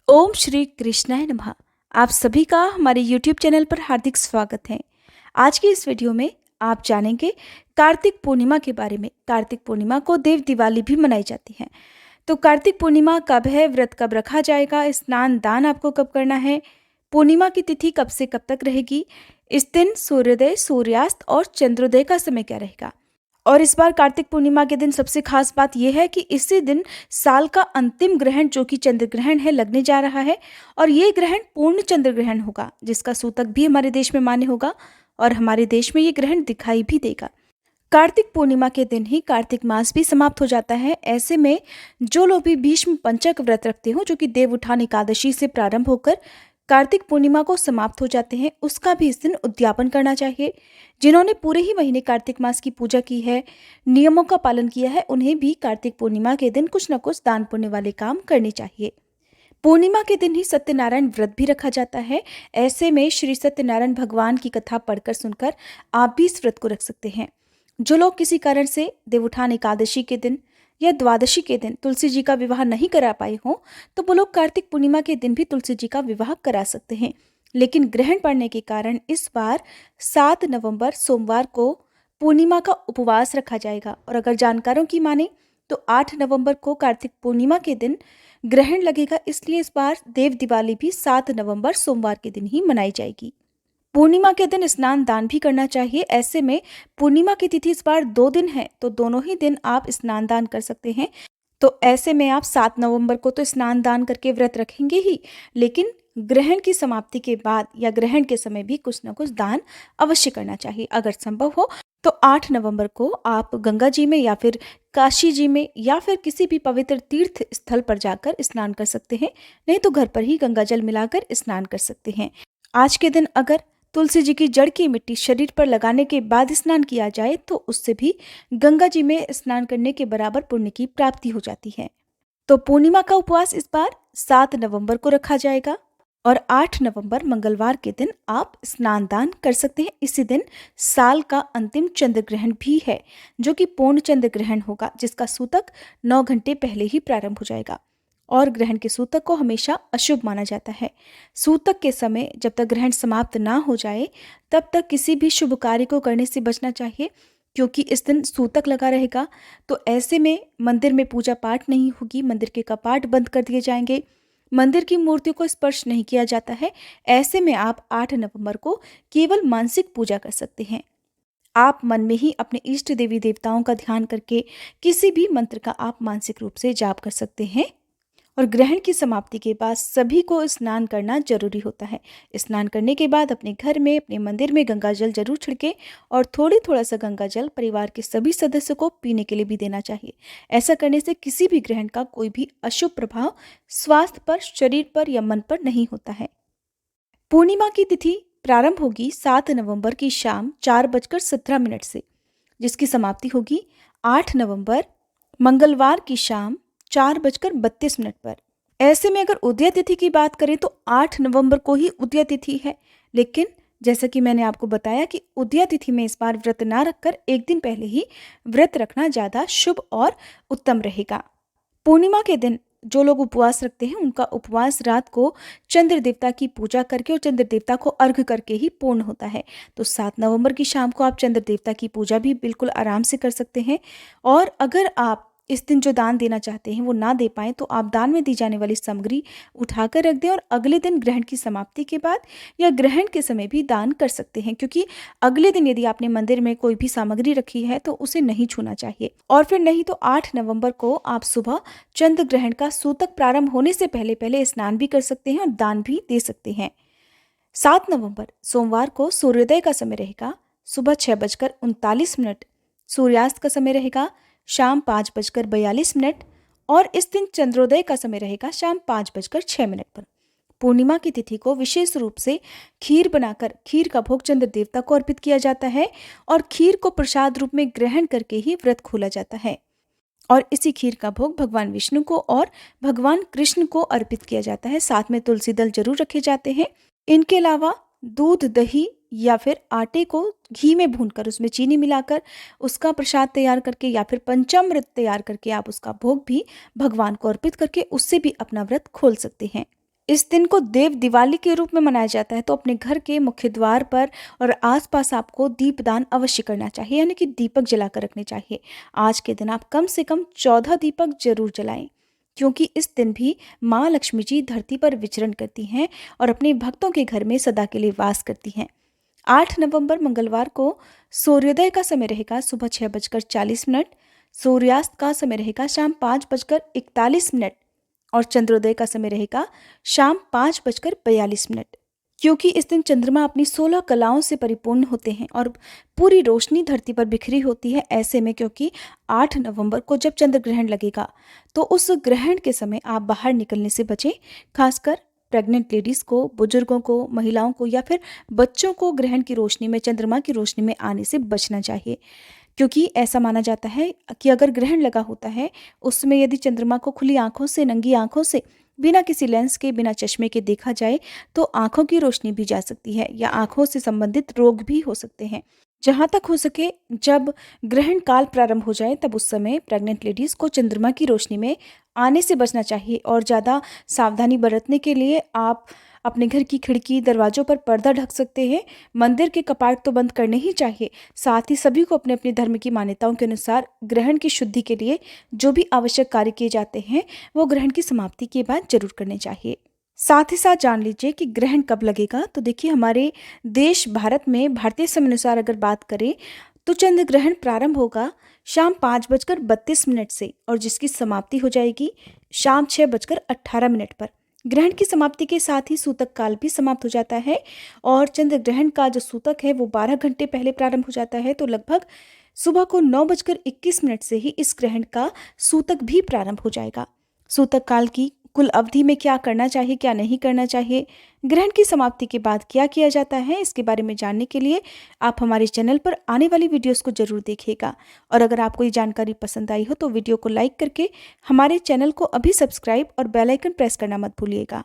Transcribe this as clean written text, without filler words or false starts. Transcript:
ओम श्री कृष्णाय नमः। आप सभी का हमारे YouTube चैनल पर हार्दिक स्वागत है। आज की इस वीडियो में आप जानेंगे कार्तिक पूर्णिमा के बारे में। कार्तिक पूर्णिमा को देव दिवाली भी मनाई जाती है। तो कार्तिक पूर्णिमा कब है, व्रत कब रखा जाएगा, स्नान दान आपको कब करना है, पूर्णिमा की तिथि कब से कब तक रहेगी, इस दिन सूर्योदय, सूर्यास्त और चंद्रोदय का समय क्या रहेगा। और इस बार कार्तिक पूर्णिमा के दिन सबसे खास बात यह है कि इसी दिन साल का अंतिम ग्रहण जो कि चंद्र ग्रहण है लगने जा रहा है। और ये ग्रहण पूर्ण चंद्र ग्रहण होगा, जिसका सूतक भी हमारे देश में मान्य होगा और हमारे देश में ये ग्रहण दिखाई भी देगा। कार्तिक पूर्णिमा के दिन ही कार्तिक मास भी समाप्त हो जाता है। ऐसे में जो लोग भी भीष्म पंचक व्रत रखते हो, जो कि देव उठान एकादशी से प्रारंभ होकर कार्तिक पूर्णिमा को समाप्त हो जाते हैं, उसका भी इस दिन उद्यापन करना चाहिए। जिन्होंने पूरे ही महीने कार्तिक मास की पूजा की है, नियमों का पालन किया है, उन्हें भी कार्तिक पूर्णिमा के दिन कुछ न कुछ दान पुण्य वाले काम करने चाहिए। पूर्णिमा के दिन ही सत्यनारायण व्रत भी रखा जाता है। ऐसे में श्री सत्यनारायण भगवान की कथा पढ़कर सुनकर आप भी इस व्रत को रख सकते हैं। जो लोग किसी कारण से देवउठान एकादशी के दिन या द्वादशी के दिन तुलसी जी का विवाह नहीं करा पाए हों, तो वो लोग कार्तिक पूर्णिमा के दिन भी तुलसी जी का विवाह करा सकते हैं। लेकिन ग्रहण पड़ने के कारण इस बार 7 नवंबर सोमवार को पूर्णिमा का उपवास रखा जाएगा। और अगर जानकारों की माने तो 8 नवंबर को कार्तिक पूर्णिमा के दिन ग्रहण लगेगा, इसलिए इस बार देव दिवाली भी 7 नवंबर सोमवार के दिन ही मनाई जाएगी। पूर्णिमा के दिन स्नान दान भी करना चाहिए। ऐसे में पूर्णिमा की तिथि इस बार 2 दिन है, तो दोनों ही दिन आप स्नान दान कर सकते हैं। तो ऐसे में आप 7 नवंबर को तो स्नान दान करके व्रत रखेंगे ही, लेकिन ग्रहण की समाप्ति के बाद या ग्रहण के समय भी कुछ न कुछ दान अवश्य करना चाहिए। अगर संभव हो तो 8 नवंबर को आप गंगा जी में या फिर काशी जी में या फिर किसी भी पवित्र तीर्थ स्थल पर जाकर स्नान कर सकते हैं। नहीं तो घर पर ही गंगा जल मिलाकर स्नान कर सकते हैं। आज के दिन अगर तुलसी जी की जड़ की मिट्टी शरीर पर लगाने के बाद स्नान किया जाए तो उससे भी गंगा जी में स्नान करने के बराबर पुण्य की प्राप्ति हो जाती है। तो पूर्णिमा का उपवास इस बार 7 नवंबर को रखा जाएगा और 8 नवंबर मंगलवार के दिन आप स्नान दान कर सकते हैं। इसी दिन साल का अंतिम चंद्र ग्रहण भी है, जो कि पूर्ण चंद्र ग्रहण होगा, जिसका सूतक 9 घंटे पहले ही प्रारंभ हो जाएगा। और ग्रहण के सूतक को हमेशा अशुभ माना जाता है। सूतक के समय जब तक ग्रहण समाप्त ना हो जाए तब तक किसी भी शुभ कार्य को करने से बचना चाहिए, क्योंकि इस दिन सूतक लगा रहेगा। तो ऐसे में मंदिर में पूजा पाठ नहीं होगी, मंदिर के कपाट बंद कर दिए जाएंगे, मंदिर की मूर्तियों को स्पर्श नहीं किया जाता है। ऐसे में आप 8 नवंबर को केवल मानसिक पूजा कर सकते हैं। आप मन में ही अपने इष्ट देवी देवताओं का ध्यान करके किसी भी मंत्र का आप मानसिक रूप से जाप कर सकते हैं। और ग्रहण की समाप्ति के बाद सभी को स्नान करना जरूरी होता है। स्नान करने के बाद अपने घर में, अपने मंदिर में गंगा जल जरूर छिड़के और थोड़ा सा गंगा जल परिवार के सभी सदस्यों को पीने के लिए भी देना चाहिए। ऐसा करने से किसी भी ग्रहण का कोई भी अशुभ प्रभाव स्वास्थ्य पर, शरीर पर या मन पर नहीं होता है। पूर्णिमा की तिथि प्रारंभ होगी 7 नवंबर की शाम 4:17 से, जिसकी समाप्ति होगी 8 नवंबर मंगलवार की शाम 4:32 पर। ऐसे में अगर उदय तिथि की बात करें तो 8 नवंबर को ही उदय तिथि है, लेकिन जैसा कि मैंने आपको बताया कि उदय तिथि में इस बार व्रत ना रखकर एक दिन पहले ही व्रत रखना ज़्यादा शुभ और उत्तम रहेगा। पूर्णिमा के दिन जो लोग उपवास रखते हैं उनका उपवास रात को चंद्र देवता की पूजा करके और चंद्र देवता को अर्घ करके ही पूर्ण होता है। तो 7 नवंबर की शाम को आप चंद्र देवता की पूजा भी बिल्कुल आराम से कर सकते हैं। और अगर आप इस दिन जो दान देना चाहते हैं वो ना दे पाएँ तो आप दान में दी जाने वाली सामग्री उठाकर रख दें और अगले दिन ग्रहण की समाप्ति के बाद या ग्रहण के समय भी दान कर सकते हैं, क्योंकि अगले दिन यदि आपने मंदिर में कोई भी सामग्री रखी है तो उसे नहीं छूना चाहिए। और फिर नहीं तो 8 नवंबर को आप सुबह चंद्र ग्रहण का सूतक प्रारंभ होने से पहले पहले स्नान भी कर सकते हैं और दान भी दे सकते हैं। 7 नवंबर सोमवार को सूर्योदय का समय रहेगा सुबह 6:39, सूर्यास्त का समय रहेगा शाम 5:42 और इस दिन चंद्रोदय का समय रहेगा शाम 5:06 पर। पूर्णिमा की तिथि को विशेष रूप से खीर बनाकर खीर का भोग चंद्र देवता को अर्पित किया जाता है और खीर को प्रसाद रूप में ग्रहण करके ही व्रत खोला जाता है। और इसी खीर का भोग भगवान विष्णु को और भगवान कृष्ण को अर्पित किया जाता है। साथ में तुलसी दल जरूर रखे जाते हैं। इनके अलावा दूध, दही या फिर आटे को घी में भूनकर उसमें चीनी मिलाकर उसका प्रसाद तैयार करके या फिर पंचामृत तैयार करके आप उसका भोग भी भगवान को अर्पित करके उससे भी अपना व्रत खोल सकते हैं। इस दिन को देव दिवाली के रूप में मनाया जाता है, तो अपने घर के मुख्य द्वार पर और आसपास आपको दीपदान अवश्य करना चाहिए, यानी कि दीपक जलाकर रखने चाहिए। आज के दिन आप कम से कम 14 दीपक जरूर जलाएं, क्योंकि इस दिन भी माँ लक्ष्मी जी धरती पर विचरण करती हैं और अपने भक्तों के घर में सदा के लिए वास करती हैं। 8 नवंबर मंगलवार को सूर्योदय का समय रहेगा सुबह 6:40, सूर्यास्त का समय रहेगा शाम 5:41 और चंद्रोदय का समय रहेगा शाम 5:42। क्योंकि इस दिन चंद्रमा अपनी 16 कलाओं से परिपूर्ण होते हैं और पूरी रोशनी धरती पर बिखरी होती है। ऐसे में क्योंकि 8 नवंबर को जब चंद्र ग्रहण लगेगा, तो उस ग्रहण के समय आप बाहर निकलने से बचें। खासकर प्रेग्नेंट लेडीज को, बुजुर्गों को, महिलाओं को या फिर बच्चों को ग्रहण की रोशनी में, चंद्रमा की रोशनी में आने से बचना चाहिए, क्योंकि ऐसा माना जाता है कि अगर ग्रहण लगा होता है, उसमें यदि चंद्रमा को खुली आंखों से, नंगी आंखों से, बिना किसी लेंस के, बिना चश्मे के देखा जाए, तो आंखों की रोशनी भी जा सकती है या आंखों से संबंधित रोग भी हो सकते हैं। जहां तक हो सके, जब ग्रहण काल प्रारंभ हो जाए, तब उस समय प्रेग्नेंट लेडीज को चंद्रमा की रोशनी में आने से बचना चाहिए और ज़्यादा सावधानी बरतने के लिए आप अपने घर की खिड़की, दरवाजों पर पर्दा ढक सकते हैं। मंदिर के कपाट तो बंद करने ही चाहिए। साथ ही सभी को अपने अपने धर्म की मान्यताओं के अनुसार ग्रहण की शुद्धि के लिए जो भी आवश्यक कार्य किए जाते हैं, वो ग्रहण की समाप्ति के बाद जरूर करने चाहिए। साथ ही साथ जान लीजिए कि ग्रहण कब लगेगा। तो देखिए, हमारे देश भारत में भारतीय समय अनुसार अगर बात करें, तो चंद्र ग्रहण प्रारंभ होगा शाम 5:32 से और जिसकी समाप्ति हो जाएगी शाम 6:18 पर। ग्रहण की समाप्ति के साथ ही सूतक काल भी समाप्त हो जाता है और चंद्र ग्रहण का जो सूतक है वो 12 घंटे पहले प्रारंभ हो जाता है। तो लगभग सुबह को 9:21 से ही इस ग्रहण का सूतक भी प्रारंभ हो जाएगा। सूतक काल की कुल अवधि में क्या करना चाहिए, क्या नहीं करना चाहिए, ग्रहण की समाप्ति के बाद क्या किया जाता है, इसके बारे में जानने के लिए आप हमारे चैनल पर आने वाली वीडियोस को जरूर देखिएगा। और अगर आपको ये जानकारी पसंद आई हो तो वीडियो को लाइक करके हमारे चैनल को अभी सब्सक्राइब और बेल आइकन प्रेस करना मत भूलिएगा।